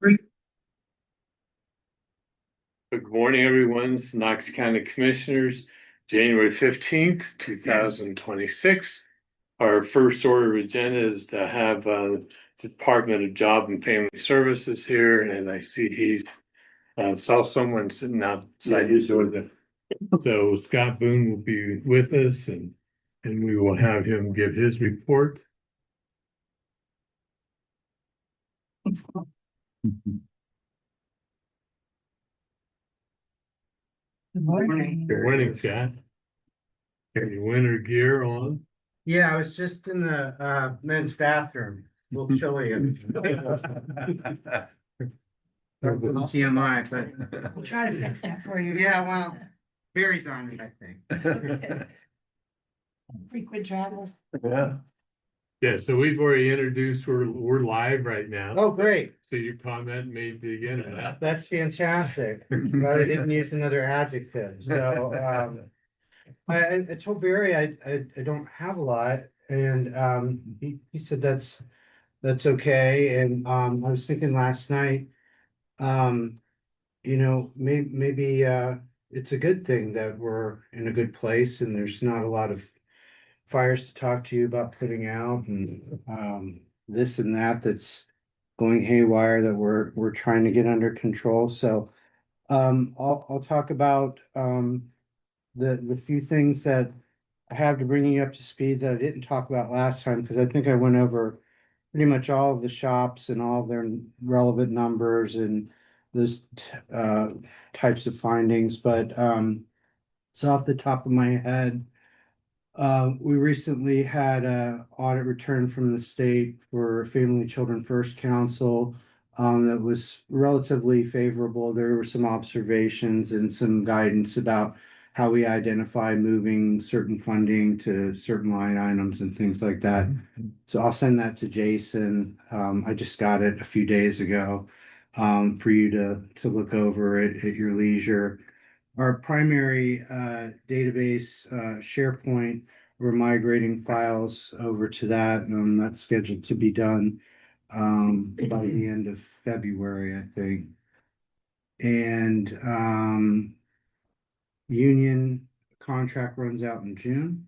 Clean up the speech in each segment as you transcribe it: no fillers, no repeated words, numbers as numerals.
Great. Good morning, everyone. It's Knox County Commissioners, January 15th, 2026. Our first order of agenda is to have Department of Job and Family Services here, and I see saw someone sitting outside his door. So Scott Boone will be with us, and we will have him give his report. Good morning. Good morning, Scott. Got your winter gear on? Yeah, I was just in the men's bathroom. A little chilly. TMI, but We'll try to fix that for you. yeah, well, Barry's on it, I think. Frequent travel. Yeah. Yeah, so we've already introduced, we're live right now. Oh, great. So your comment made the internet. That's fantastic. But I didn't use another adjective. So I told Barry I don't have a lot, and he said that's okay. And I was thinking last night, um, maybe it's a good thing that we're in a good place and there's not a lot of fires to talk to you about putting out and this and that's going haywire that we're trying to get under control. So I'll talk about the few things that I have to bring you up to speed that I didn't talk about last time because I think I went over pretty much all of the shops and all of their relevant numbers and those types of findings. But so off the top of my head, we recently had a audit return from the state for Family Children First Council that was relatively favorable. There were some observations and some guidance about how we identify moving certain funding to certain line items and things like that. So I'll send that to Jason. I just got it a few days ago for you to look over it at your leisure. Our primary database, SharePoint, we're migrating files over to that, and that's scheduled to be done by the end of February, I think. And union contract runs out in June.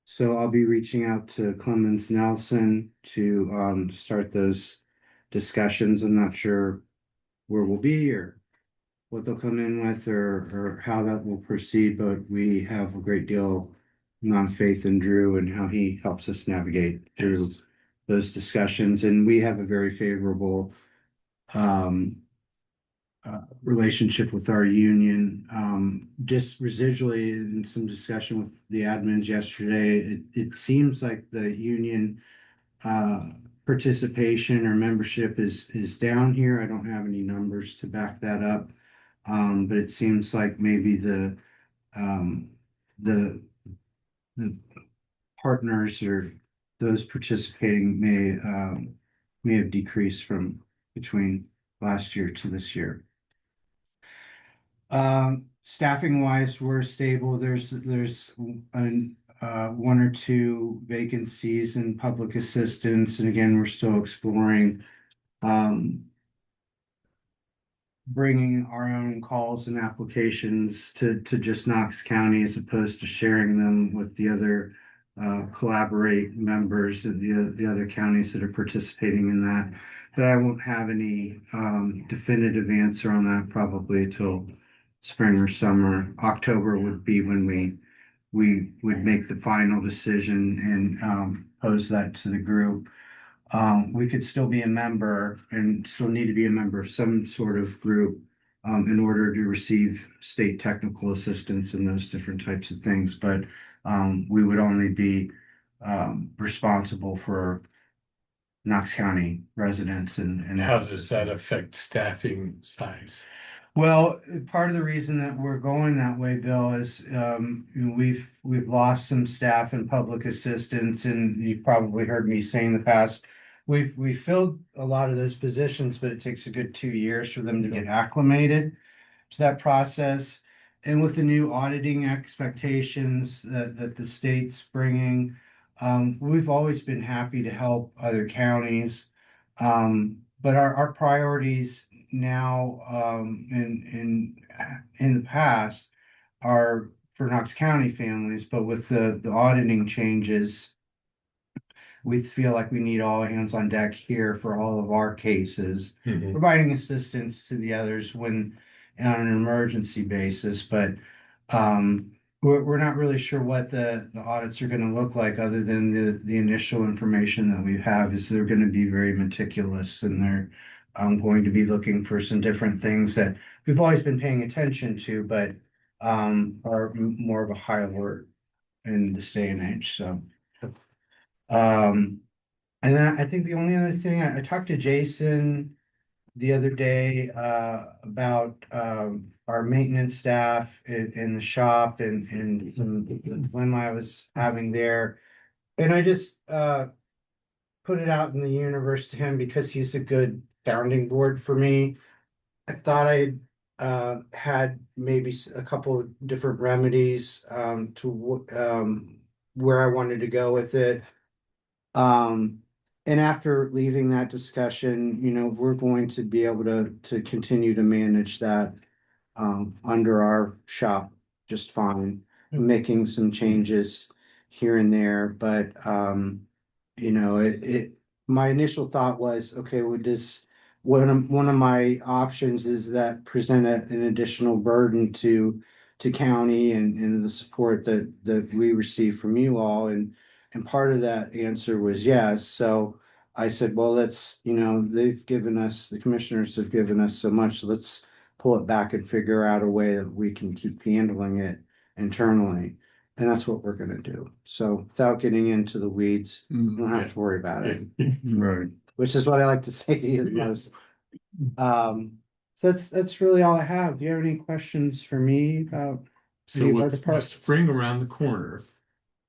So I'll be reaching out to Clemens Nelson to start those discussions. I'm not sure where we'll be or what they'll come in with or how that will proceed, but we have a great deal amount of faith in Drew and how he helps us navigate through those discussions. And we have a very favorable um, relationship with our union. Just residually in some discussion with the admins yesterday, it seems like the union uh, participation or membership is down here. I don't have any numbers to back that up. But it seems like maybe um, the the partners or those participating may have decreased from between last year to this year. Staffing wise, we're stable. There's one or two vacancies in public assistance, and again, we're still exploring um, bringing our own calls and applications to just Knox County as opposed to sharing them with the other collaborate members of the other counties that are participating in that. But I won't have any definitive answer on that probably till spring or summer. October would be when we would make the final decision and pose that to the group. We could still be a member and still need to be a member of some sort of group in order to receive state technical assistance and those different types of things. But we would only be responsible for Knox County residents and How does that affect staffing size? well, part of the reason that we're going that way, Bill, is we've lost some staff in public assistance, and you've probably heard me say in the past, we've filled a lot of those positions, but it takes a good 2 years for them to get acclimated to that process. And with the new auditing expectations that the state's bringing, we've always been happy to help other counties. but our priorities now, in the past are for Knox County families, but with the auditing changes, we feel like we need all hands on deck here for all of our cases, Mhm. providing assistance to the others when on an emergency basis, but we're not really sure what the audits are gonna look like, other than the initial information that we have is they're gonna be very meticulous, and they're going to be looking for some different things that we've always been paying attention to, but are more of a high alert in this day and age, so. Um, and then I think the only other thing, I talked to Jason the other day about our maintenance staff in the shop, and some dilemma I was having there. And I just put it out in the universe to him because he's a good sounding board for me. I thought I had maybe a couple of different remedies where I wanted to go with it. Um, and after leaving that discussion, we're going to be able to continue to manage that under our shop just fine, making some changes here and there, but my initial thought was, okay, would this one of my options is that present an additional burden to county and the support that we receive from you all, and part of that answer was yes. So I said, well, the commissioners have given us so much, let's pull it back and figure out a way that we can keep handling it internally. And that's what we're gonna do. So without getting into the weeds, you don't have to worry about it, Right. which is what I like to say to you the Yeah. most. So that's really all I have. Do you have any questions for me about? So any of our with the departments? spring around the corner,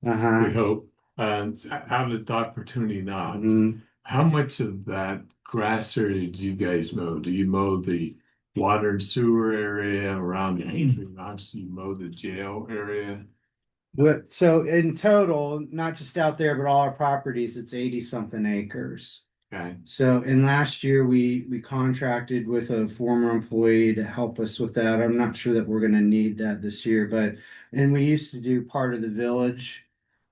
we Uh-huh. hope, and out of the opportunity Knox, Mhm. how much of that grass area do you guys mow? Do you mow the water and sewer area around the entry Knox? Do you mow the jail area? So in total, not just out there, but all our properties, it's 80 something acres. Okay, So in last year, we contracted with a former employee to help us with that. I'm not sure that we're gonna need that this year, and we used to do part of the village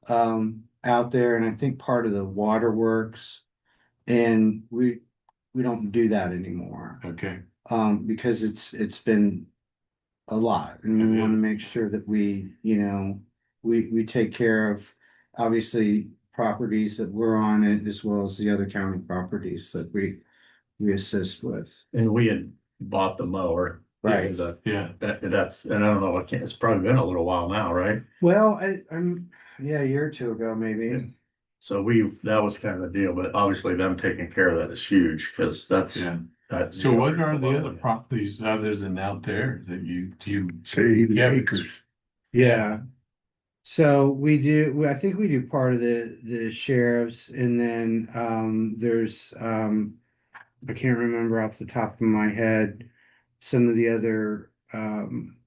out there, and I think part of the waterworks. And we don't do that anymore. okay, Because it's been a lot, and we It want to is. make sure that we take care of obviously properties that we're on it, as well as the other county properties that we assist with. And we had bought the mower. Right. Is that- yeah. That's, and I don't know, it's probably been a little while now, right? Well, yeah, a year or two ago, maybe. So that was kind of the deal, but obviously them taking care of that is huge, because that's. Yeah. that- So what are the other properties other than out there that do you? Say 80 Yeah, acres. Yeah. So I think we do part of the sheriff's, and then there's I can't remember off the top of my head some of the other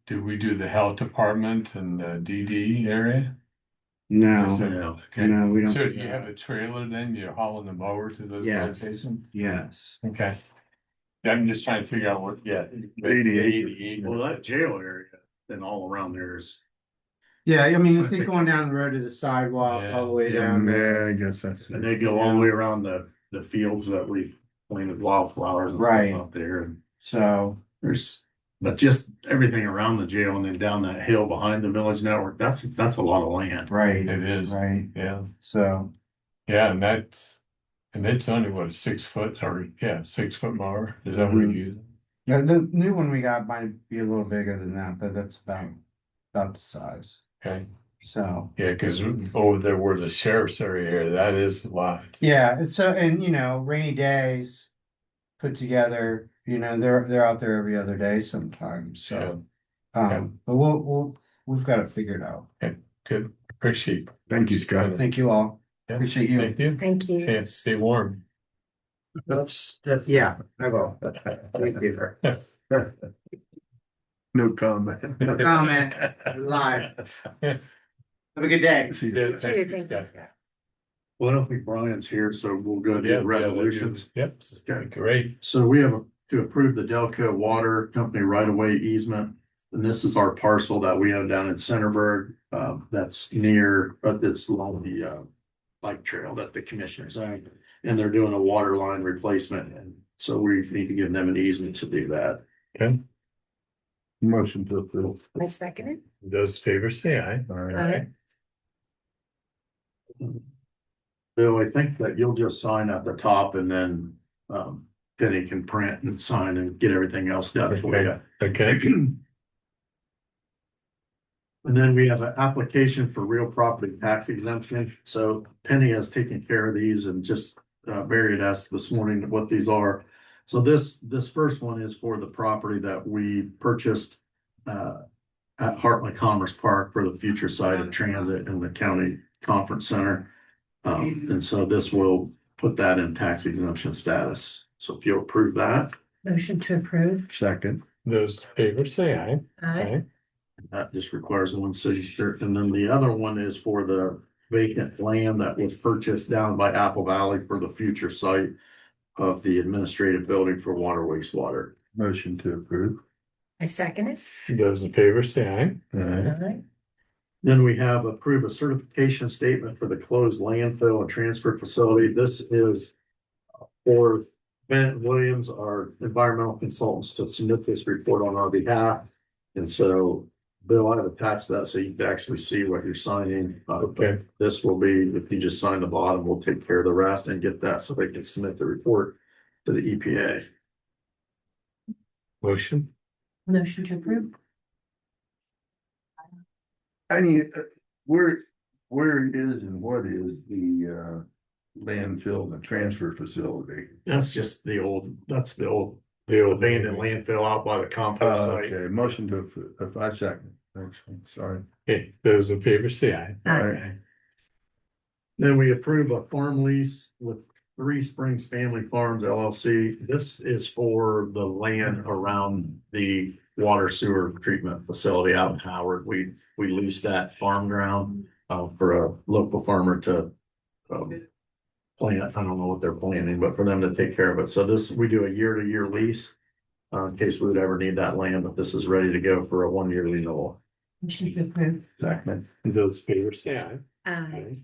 Do we do the health department and the DD area? no, Is that- No. Okay, no, we don't. so do do you that. have a trailer then? You're hauling them over to those Yes. locations? Yes. Okay. I'm just trying to figure out what, yeah. 80 acres. acres. Well, that jail area, then all around there is. Yeah, I mean, So you I think think- going down the road to the sidewalk all the way Yeah. down there. Yeah, I guess that's. And they go all the way around the fields that we planted wildflowers and Right. stuff out there, and So but just everything around the jail and then down that hill behind the village network, that's a lot of land. right, It is, right. yeah, So yeah, and it's only what, 6 foot or, yeah, 6 foot mower, is that what you Mhm. use? the new one we got might be a little bigger than that, but that's about the size. Okay, So yeah, cause over there where the sheriff's area, that is a lot. yeah, it's and rainy days put together, they're out there every other day sometimes. So but we've got it figured out. Good, appreciate. Thank you, Scott. Thank you all. Yeah, Appreciate you. Thank you. Thank you. Stay warm. Yeah, I will. Thank you. No comment. No comment. Live. Yeah. Have a good day. See you. Yeah, You too, thank you, thank you, Scott. Scott. Well, I don't think Brian's here, so we'll go to Yeah, the resolutions. Yep, Okay. great. So we have to approve the Delco Water Company right-of-way easement. And this is our parcel that we own down in Centerburg, that's near, but it's along the, bike trail that the commissioners own. And they're doing a water line replacement, and so we need to give them an easement to do that. Okay, Motion to approve. I second it. those favors say aye. All right. Bill, I think that you'll just sign at the top and then, Penny can print and sign and get everything else done for you. Okay, And then we have an application for real property tax exemption. So Penny has taken care of these and just Barry had asked this morning what these are. So this first one is for the property that we purchased at Heartland Commerce Park for the future site of transit in the county conference center. And so this will put that in tax exemption status. So if you'll approve that, Motion to approve. Second. those favors say aye. Aye. that just requires one signature. And then the other one is for the vacant land that was purchased down by Apple Valley for the future site of the administrative building for water wastewater. Motion to approve. I second it. Those in favor say aye. All right. Aye. Then we have approve a certification statement for the closed landfill and transfer facility. This is for Bennett Williams, our environmental consultants, to submit this report on our behalf. And so, Bill, I've attached that so you can actually see what you're signing. Okay, This will be, if you just sign the bottom, we'll take care of the rest and get that so they can submit the report to the EPA. motion, Motion to approve. I mean, where is and what is the landfill and transfer facility? That's just the old, that's the old the old abandoned landfill out by the compost site. Okay, motion to approve. I second. Thanks. Sorry. Okay, those in favor say aye. All right. Then we approve a farm lease with Three Springs Family Farms LLC. This is for the land around the water sewer treatment facility out in Howard. We leased that farm ground for a local farmer to plant. I don't know what they're planting, but for them to take care of it. So this, we do a year-to-year lease in case we would ever need that land, but this is ready to go for a 1-year renewal. Motion to approve. Second. Those in favor say aye. Aye.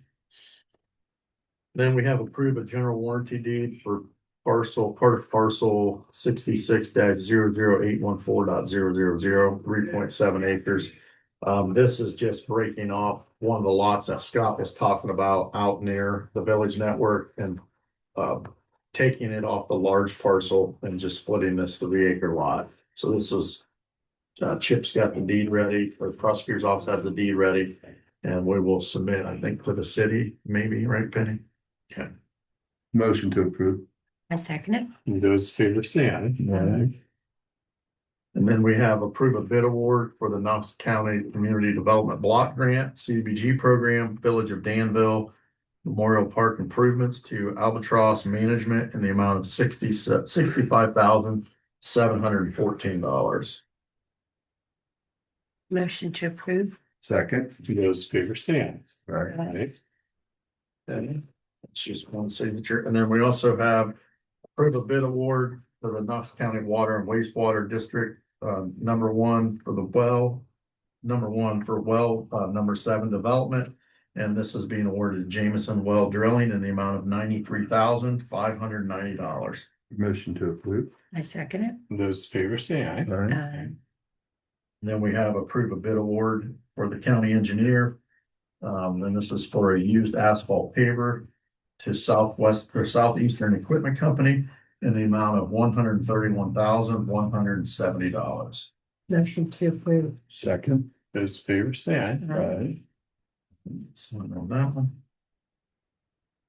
Then we have approved a general warranty deed for part of parcel 66-00814.000, 3.7 acres. This is just breaking off one of the lots that Scott was talking about out near the village network and taking it off the large parcel and just splitting this 3-acre lot. So this is Chip's got the deed ready, or the prosecutor's office has the deed ready, and we will submit, I think, to the city, maybe, right, Penny? Okay. Motion to approve. I second it. Those in favor say aye. All right. And then we have approve a bid award for the Knox County Community Development Block Grant, CDBG program, Village of Danville, Memorial Park improvements to Albatross Management in the amount of $65,714. Motion to approve. Second. Those in favor say aye. All right. Aye. Okay, it's just one signature. And then we also have approve a bid award for the Knox County Water and Wastewater District, number 1 for the well, number 7 development. And this is being awarded to Jameson Well Drilling in the amount of $93,590. Motion to approve. I second it. Those in favor say aye. All right. Aye. Then we have approve a bid award for the county engineer. And this is for a used asphalt paver to Southeastern Equipment Company in the amount of $131,170. Motion to approve. Second. Those in favor say aye. All right. Sign on that one.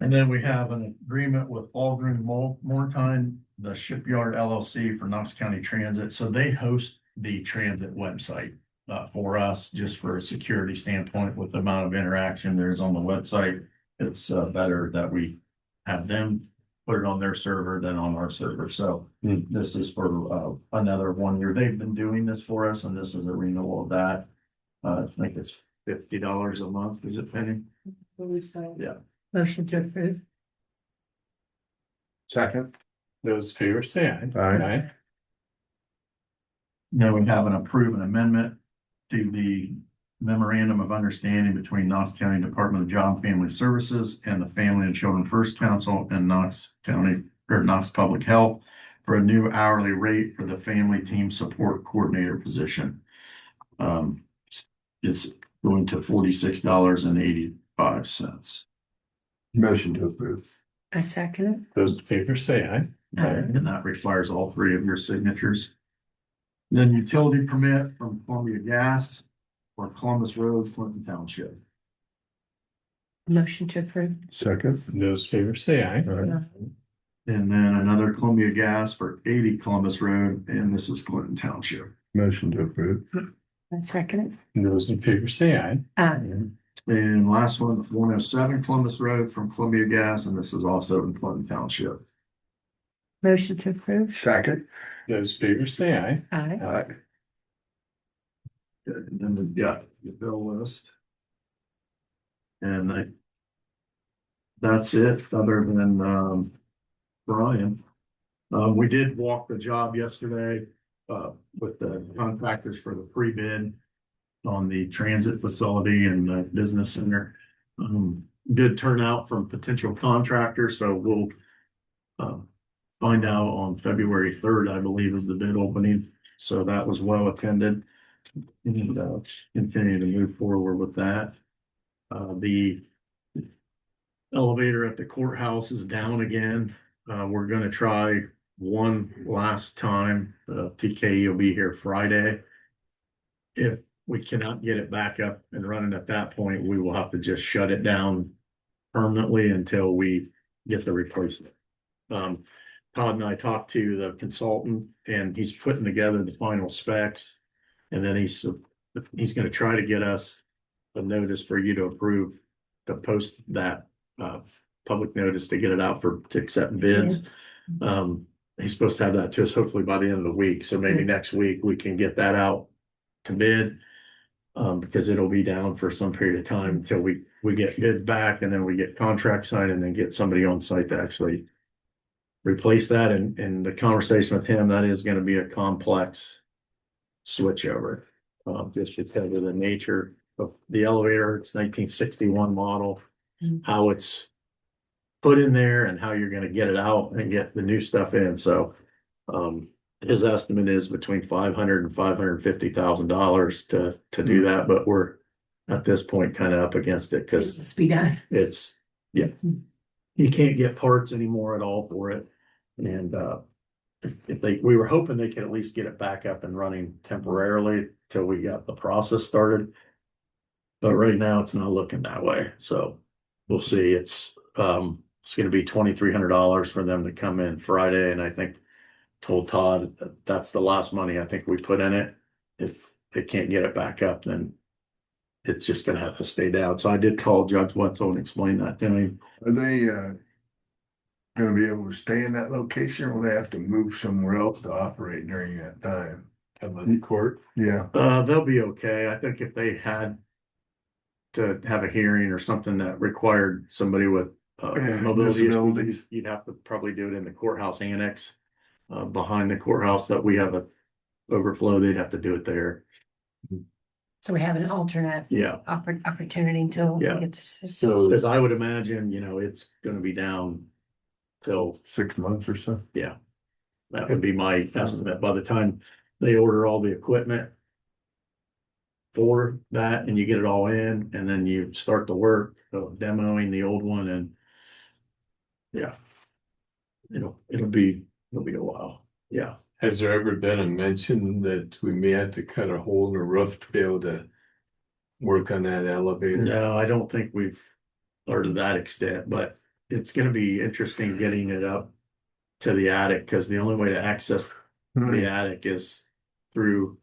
And then we have an agreement with Aldrin Moretine, the Shipyard LLC for Knox County Transit. So they host the transit website for us, just for a security standpoint with the amount of interaction there is on the website. It's better that we have them put it on their server than on our server. So this is for another 1 year. They've been doing this for us, and this is a renewal of that. I think it's $50 a month. Is it, Penny? Believe so. Yeah. Motion to approve. Second. Those in favor say aye. Aye. Then we have an approve an amendment to the memorandum of understanding between Knox County Department of Job and Family Services and the Family and Children First Council and Knox County or Knox Public Health for a new hourly rate for the Family Team Support Coordinator position. It's going to $46.85. Motion to approve. I second it. Those in favor say aye. And that requires all three of your signatures. Then utility permit from Columbia Gas for Columbus Road, Clinton Township. Motion to approve. Second. Those in favor say aye. And then another Columbia Gas for 80 Columbus Road, and this is Clinton Township. Motion to approve. I second Those in favor say aye. it. Aye. And last one, 107 Columbus Road from Columbia Gas, and this is also in Clinton Township. Motion to approve. Second. Those in favor say aye. Aye. Aye. Good, and then we've got the bill list. And that's it, other than, Brian. We did walk the job yesterday, with the contractors for the pre-bid on the transit facility and the business center. Good turnout from potential contractors, so we'll, find out on February 3rd, I believe, is the bid opening. So that was well attended. And continue to move forward with that. The elevator at the courthouse is down again. We're gonna try one last time. TK will be here Friday. If we cannot get it back up and running at that point, we will have to just shut it down permanently until we get the replacement. Todd and I talked to the consultant and he's putting together the final specs. And then he's gonna try to get us a notice for you to approve to post that public notice to get it out to accept bids. He's supposed to have that to us hopefully by the end of the week. So maybe next week we can get that out to bid. Because it'll be down for some period of time until we get bids back and then we get contract signed and then get somebody on site to actually replace that. And the conversation with him, that is gonna be a complex switchover. Just because of the nature of the elevator, it's 1961 model, how it's put in there and how you're gonna get it out and get the new stuff in. So his estimate is between $500,000 and $550,000 to do that, but we're at this point kind of up against it because Let's be done. it's, yeah, you can't get parts anymore at all for it. And we were hoping they could at least get it back up and running temporarily till we got the process started. But right now it's not looking that way. So we'll see. It's going to be $2,300 for them to come in Friday. And I think told Todd that's the last money I think we put in it. If they can't get it back up, then it's just gonna have to stay down. So I did call Judge Wetzel and explain that to him. Are they gonna be able to stay in that location or will they have to move somewhere else to operate during that time? In court? Yeah. They'll be okay. I think if they had to have a hearing or something that required somebody with mobility disabilities. issues, you'd have to probably do it in the courthouse annex. Behind the courthouse that we have a overflow, they'd have to do it there. So we have an alternate Yeah, opportunity until we Yeah. get this. So because I would imagine, it's gonna be down till, 6 months or so? yeah. That would be my estimate by the time they order all the equipment for that and you get it all in and then you start the work of demoing the old one and yeah. It'll be a while. Yeah. Has there ever been a mention that we may have to cut a hole in the roof to be able to work on that elevator? No, I don't think we've, or to that extent, but it's gonna be interesting getting it up to the attic, because the only way to access the attic is through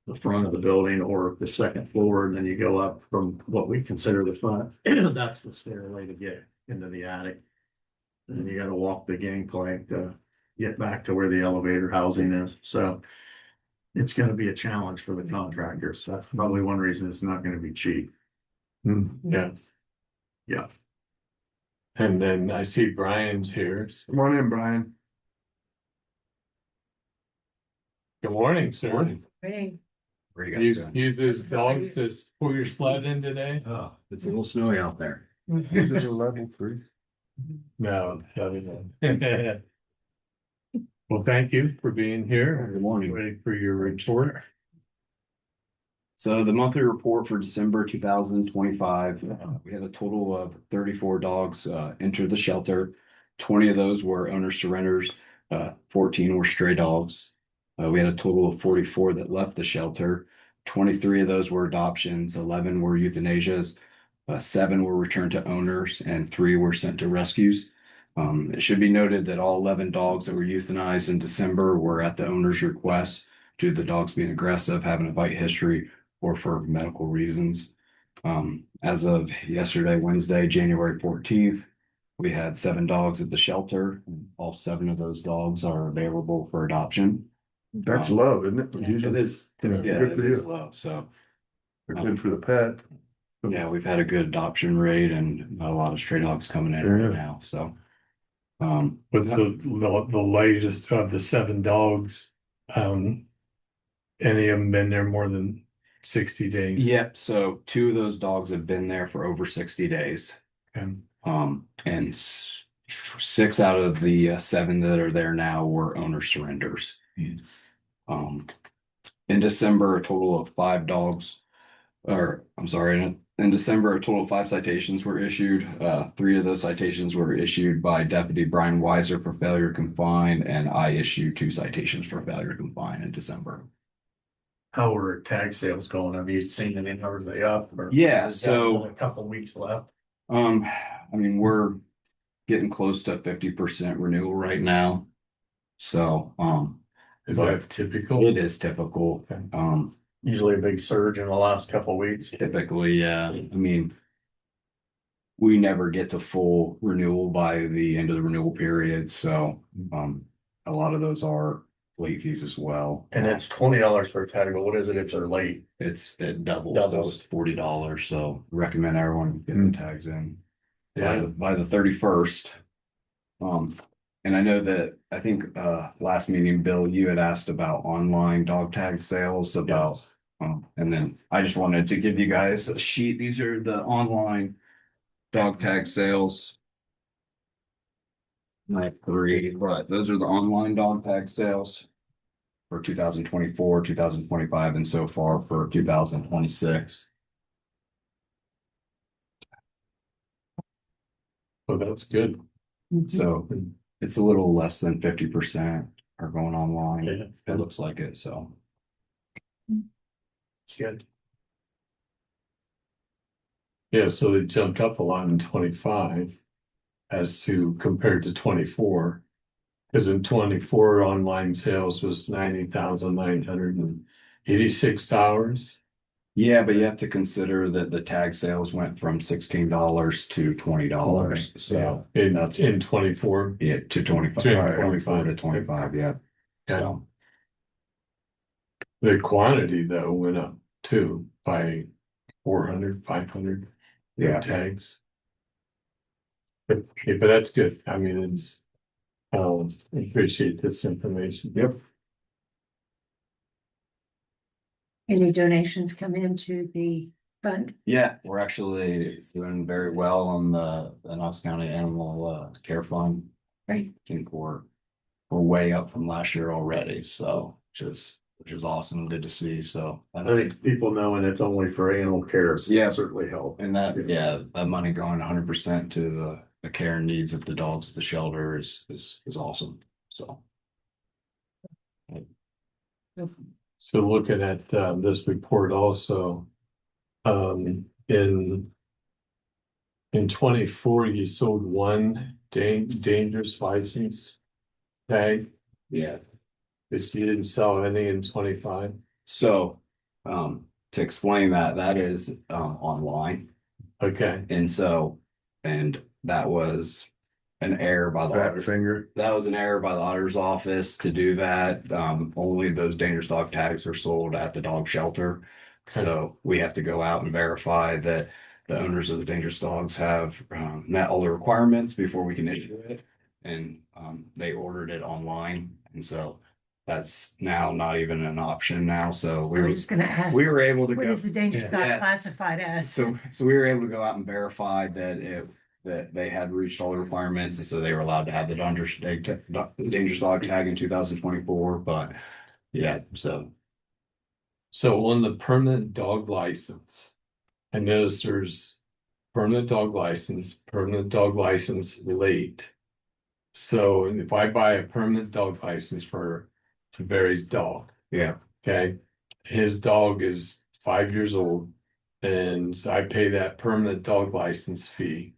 the front of the building or the second floor, and then you go up from what we consider the front. That's the stairway to get into the attic. And then you gotta walk the gangplank to get back to where the elevator housing is, so it's gonna be a challenge for the contractors. That's probably one reason it's not gonna be cheap. Yeah. Yeah. And then I see Brian's here. Come on in, Brian. Good morning, sir. Ready? Where you Use, got use this dog to pull your sled in today? Oh, it's a little snowy out there. This is a level 3. No, that isn't. Well, thank you for being here. Good morning. Ready for your report. So the monthly report for December 2025, we had a total of 34 dogs enter the shelter. 20 of those were owner surrenders, 14 were stray dogs. We had a total of 44 that left the shelter. 23 of those were adoptions, 11 were euthanasias, 7 were returned to owners, and 3 were sent to rescues. It should be noted that all 11 dogs that were euthanized in December were at the owner's request due to the dogs being aggressive, having a bite history, or for medical reasons. As of yesterday, Wednesday, January 14th, we had 7 dogs at the shelter. All 7 of those dogs are available for adoption. That's love, isn't it? It Usually, is, Yeah, yeah, good it for is you. low. So, they're good for the pet. yeah, we've had a good adoption rate and not a lot of stray dogs coming in Yeah. right now. So, What's the latest of the 7 dogs? Any of them been there more than 60 days? yep. So 2 of those dogs have been there for over 60 days. And And 6 out of the 7 that are there now were owner surrenders. Um, in December, a total of 5 dogs, or I'm sorry, in December, a total of 5 citations were issued. 3 of those citations were issued by Deputy Brian Weiser for failure to confine, and I issued 2 citations for failure to confine in December. How are tag sales going? Have you seen any numbers? Are they up? Or Yeah, is that so- only a couple weeks left. I mean, we're getting close to 50% renewal right now. So, is but that typical? it is typical. Okay. Usually a big surge in the last couple weeks. Typically, yeah. I mean, we never get to full renewal by the end of the renewal period. So, a lot of those are late fees as well. And it's $20 for a tag, but what is it if they're late? It doubles. Doubles. It's $40. So recommend everyone get the tags in Yeah. by the 31st. And I know that I think last meeting, Bill, you had asked about online dog tag sales about and then I just wanted to give you guys a sheet. These are the online dog tag sales. I have 3, but those are the online dog tag sales for 2024, 2025, and so far for 2026. Well, that's good. So it's a little less than 50% are going online. Yeah. It looks like it, so. It's good. Yeah, so they jumped up a lot in 25 as to compared to 24. Because in 24, online sales was $90,986. Yeah, but you have to consider that the tag sales went from $16 to $20. So In That's- in 24. yeah, to 25, To 24 to 25, yeah. So The quantity though went up too by 400, 500 yeah, tags. But that's good. I mean, it's appreciate this information. yep. Any donations come into the fund? Yeah, we're actually doing very well on the Knox County Animal Care Fund. Great. I think we're way up from last year already, so which is awesome, good to see. So I think people knowing it's only for animal care. Yeah. Certainly help. and that money going 100% to the care and needs of the dogs at the shelter is awesome. So So looking at this report also, in 24, you sold 1 dangerous license tag. yeah. But you didn't sell any in 25. So to explain that is online. Okay, And that was an error by the Fat auditor. finger. That was an error by the auditor's office to do that. Only those dangerous dog tags are sold at the dog shelter. Okay. So we have to go out and verify that the owners of the dangerous dogs have met all the requirements before we can issue it. And they ordered it online. And so that's now not even an option now. So I was just gonna ask, we were able to what go. is the dangerous dog Yeah. classified as? So we were able to go out and verify that they had reached all the requirements, and so they were allowed to have the dangerous dog tag in 2024. But yeah, so So on the permanent dog license, I noticed there's permanent dog license late. So if I buy a permanent dog license for Barry's dog, yeah, okay, his dog is 5 years old, and I pay that permanent dog license fee,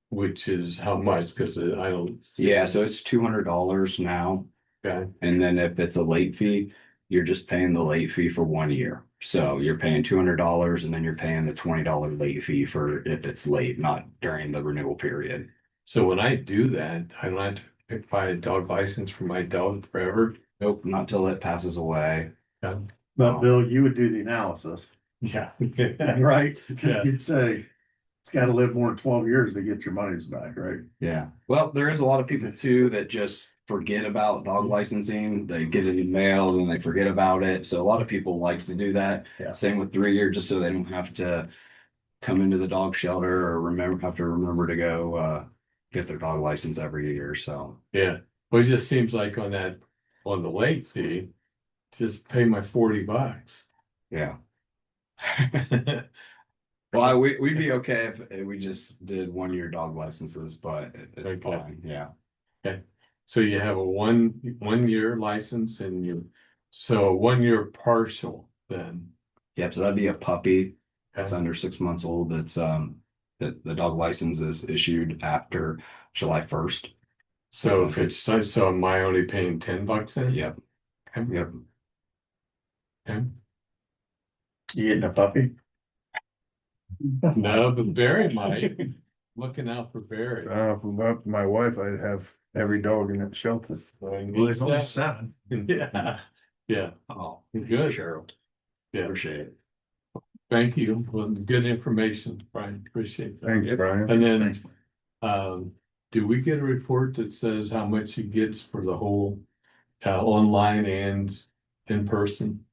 which is how much? Because I don't. see yeah. it. So it's $200 now, Okay, and then if it's a late fee, you're just paying the late fee for 1 year. So you're paying $200, and then you're paying the $20 late fee for if it's late, not during the renewal period. so when I do that, I don't have to buy a dog license for my dog forever. Nope, not till it passes away. Yeah. But Bill, you would do the analysis, Yeah. right? Yeah. You'd say, it's gotta live more than 12 years to get your monies back, right? Yeah. Well, there is a lot of people too that just forget about dog licensing. They get it in mail and they forget about it. So a lot of people like to do that. Yeah. Same with 3 year, just so they don't have to come into the dog shelter or have to remember to go get their dog license every year. So Yeah, well, it just seems like on the late fee, just pay my $40. yeah. Well, we'd be okay if we just did 1 year dog licenses, but it's Okay. fine. Yeah. So you have a one year license and so a 1 year partial then. Yep. So that'd be a puppy that's Okay. under 6 months old. That's that the dog license is issued after July 1st. So if it's, so am I only paying $10 then? Yep. Okay. Yep. Okay. You getting a puppy? No, but Barry might, looking out for Barry. If I'm up to my wife, I'd have every dog in that shelter. Well, it's only 7. Yeah, yeah, Oh, good, Cheryl. yeah, Appreciate it. thank you for the good information, Brian, appreciate that. Thanks, Brian. And then, do we get a report that says how much he gets for the whole, online and in person?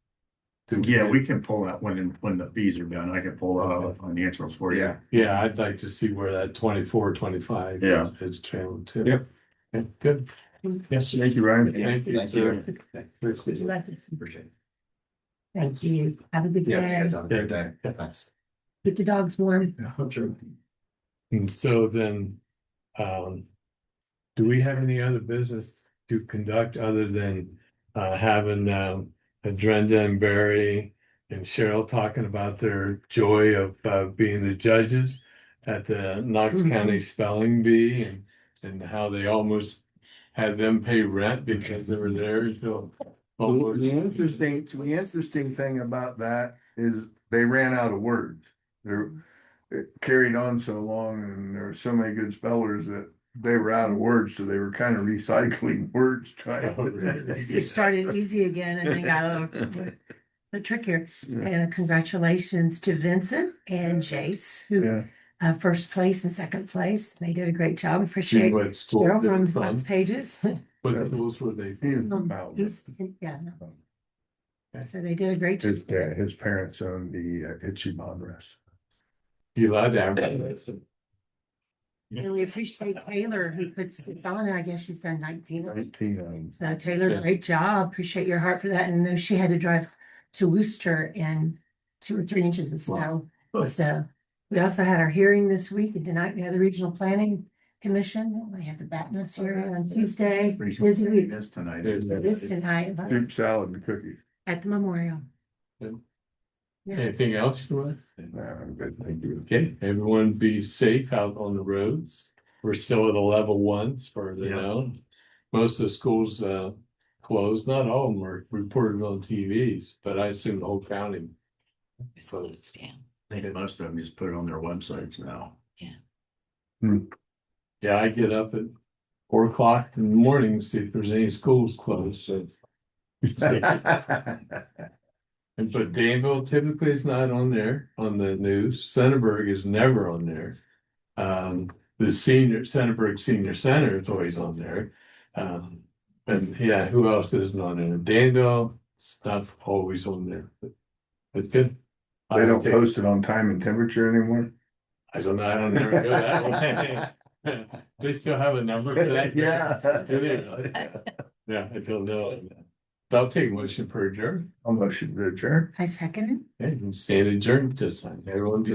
Yeah, we can pull that when the fees are done. I can pull out the financials for you. Yeah. Yeah, I'd like to see where that 24, 25 Yeah. is trailing to. Yep. Okay, good. Yes, Thank you, Ryan. thank you. Thank you. Would you like to see? Appreciate it. Thank you. Have a good Yeah, you day. guys have a great day. Yeah. Thanks. Keep the dogs warm. Sure. And so then, do we have any other business to conduct other than having Adrenda and Barry and Cheryl talking about their joy of being the judges at the Knox County Spelling Bee and how they almost had them pay rent because they were there until almost. The interesting thing about that is they ran out of words. It carried on so long and there were so many good spellers that they were out of words, so they were kind of recycling words trying Oh, really? You started easy again and then got a little trickier. And congratulations to Vincent and Jace, who Yeah. first place and second place. They did a great job. See Appreciate what school Cheryl they're from from. Knox Pages. What schools were they? East, yeah, no. So they did a great job. His parents owned the Itchy Bond Rest. You allowed to advertise? And we appreciate Taylor who puts this on, and I guess she's done 19. 19. So Taylor, Yeah. great job. Appreciate your heart for that. And know she had to drive to Worcester in 2 or 3 inches of snow. Wow. So we also had our hearing this week, and tonight we had the Regional Planning Commission. We had the BATNS hearing on Tuesday. Busy week. It is tonight. It is. It is tonight Soup, salad, and cookies. at the memorial. Good. Yeah. Anything else you want? I'm good, thank you. Okay, everyone be safe out on the roads. We're still at a level 1 as far as I Yeah. know. Most of the schools closed, not all of them were reported on TVs, but I assume the whole county. It's closed down. I think most of them just put it on their websites now. Yeah, I get up at 4 o'clock in the morning to see if there's any schools closed, so. But Danville typically is not on there on the news. Centerburg is never on there. The Centerburg Senior Center is always on there. And yeah, who else isn't on there? Danville, stuff always on there. But good. They don't Okay. post it on time and temperature anymore. I don't know. I don't never go that way. They still have a number for that? Yeah. Do they really? Yeah, I don't know. I'll take motion for adjourn. I'll motion to adjourn. I second it. Okay, stand adjourned this time. Everyone be